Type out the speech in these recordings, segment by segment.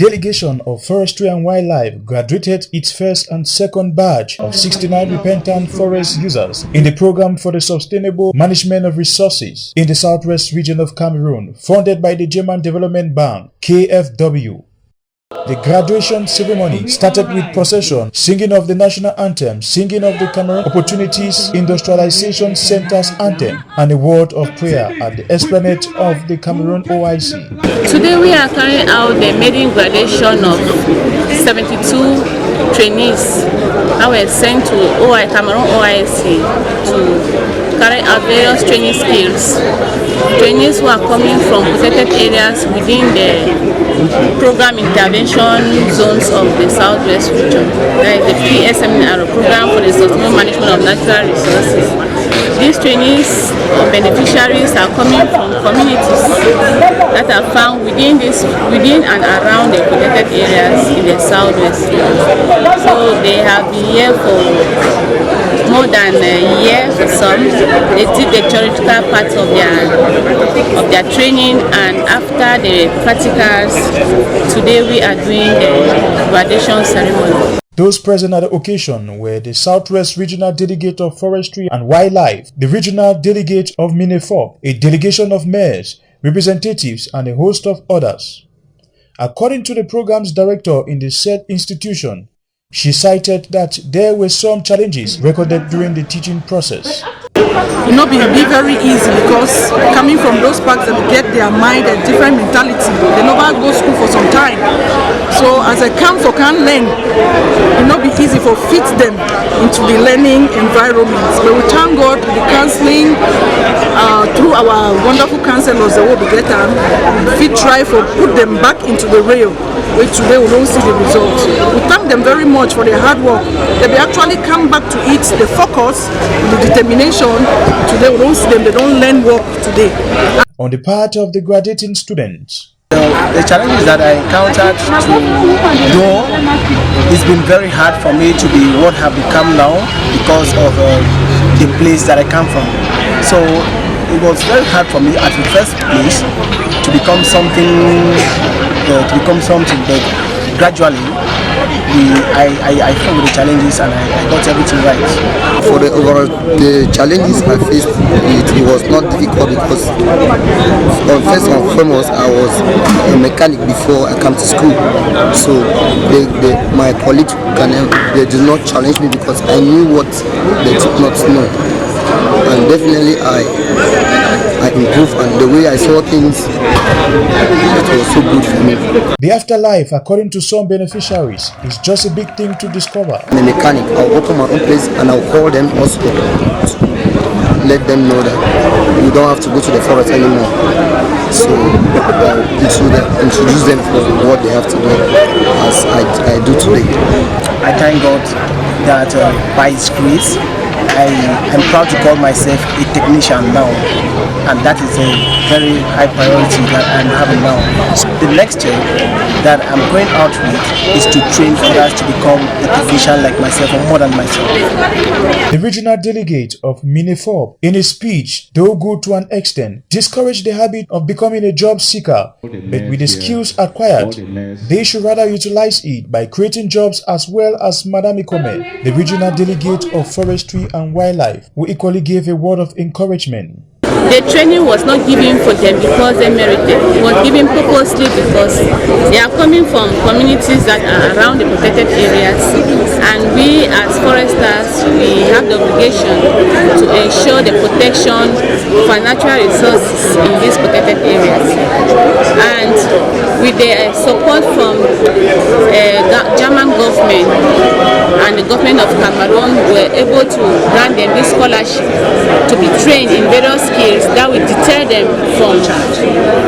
delegation of Forestry and Wildlife graduated its first and second batch of 69 repentant forest users in the Program for the Sustainable Management of Resources in the Southwest region of Cameroon, funded by the German Development Bank, KFW. The graduation ceremony started with procession, singing of the national anthem, singing of the Cameroon Opportunities Industrialization Center's anthem, and a word of prayer at the esplanade of the Cameroon OIC. Today we are carrying out the maiden graduation of 72 trainees that were sent to Cameroon OIC to carry out various training skills. Trainees who are coming from protected areas within the program intervention zones of the Southwest region. That is the PSMNR, Program for the Sustainable Management of Natural Resources. These trainees or beneficiaries are coming from communities that are found within and around the protected areas in the Southwest. So they have been here for more than a year for some. They did the theoretical part of their training, and after the practicals, today we are doing the graduation ceremony. Those present at the occasion were the Southwest Regional Delegate of Forestry and Wildlife, the Regional Delegate of MINEFOP, a delegation of mayors, representatives, and a host of others. According to the program's director in the said institution, she cited that there were some challenges recorded during the teaching process. It not be very easy because coming from those parts that get their mind a different mentality. They never go to school for some time. So as I can't learn, it not be easy for fit them into the learning environment. But we thank God with the counseling through our wonderful counselors that will be getting, we try for put them back into the rail, which today we don't see the results. We thank them very much for their hard work. They actually come back to it, the focus, the determination. Today we don't see them, they don't learn work today. On the part of the graduating students, the challenges that I encountered to do, it's been very hard for me to be what I've become now because of the place that I come from. So it was very hard for me at the first place to become something, but gradually I fought with the challenges and I got everything right. For the challenges I faced, it was not difficult because first and foremost I was a mechanic before I came to school. So my colleagues they did not challenge me because I knew what they did not know. And definitely I improved, and the way I saw things, it was so good for me. The afterlife, according to some beneficiaries, is just a big thing to discover. I'm a mechanic. I'll open my own place and I'll call them also to let them know that you don't have to go to the forest anymore. So I'll introduce them for what they have to do as I do today. I thank God that by His grace, I am proud to call myself a technician now, and that is a very high priority that I'm having now. The next step that I'm going out with is to train others to become a technician like myself or more than myself. The regional delegate of MINEFOP, in his speech, though good to an extent, discouraged the habit of becoming a job seeker, but with the skills acquired, they should rather utilize it by creating jobs as well as Madame Ikome, the regional delegate of Forestry and Wildlife, who equally gave a word of encouragement. The training was not given for them because they merited. It was given purposely because they are coming from communities that are around the protected areas, and we as foresters, we have the obligation to ensure the protection for natural resources in these protected areas. And with the support from German government and the government of Cameroon, we were able to grant them this scholarship to be trained in various skills that will deter them from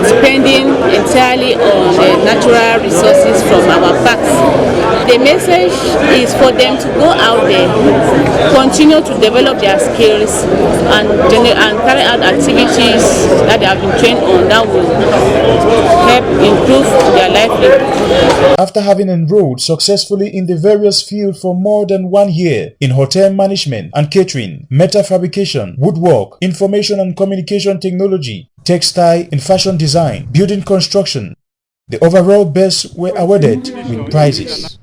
spending entirely on the natural resources from our parks. The message is for them to go out there, continue to develop their skills and carry out activities that they have been trained on that will help improve their livelihood. After having enrolled successfully in the various fields for more than 1 year in hotel management and catering, metal fabrication, woodwork, information and communication technology, textile and fashion design, building construction, The overall best were awarded with prizes.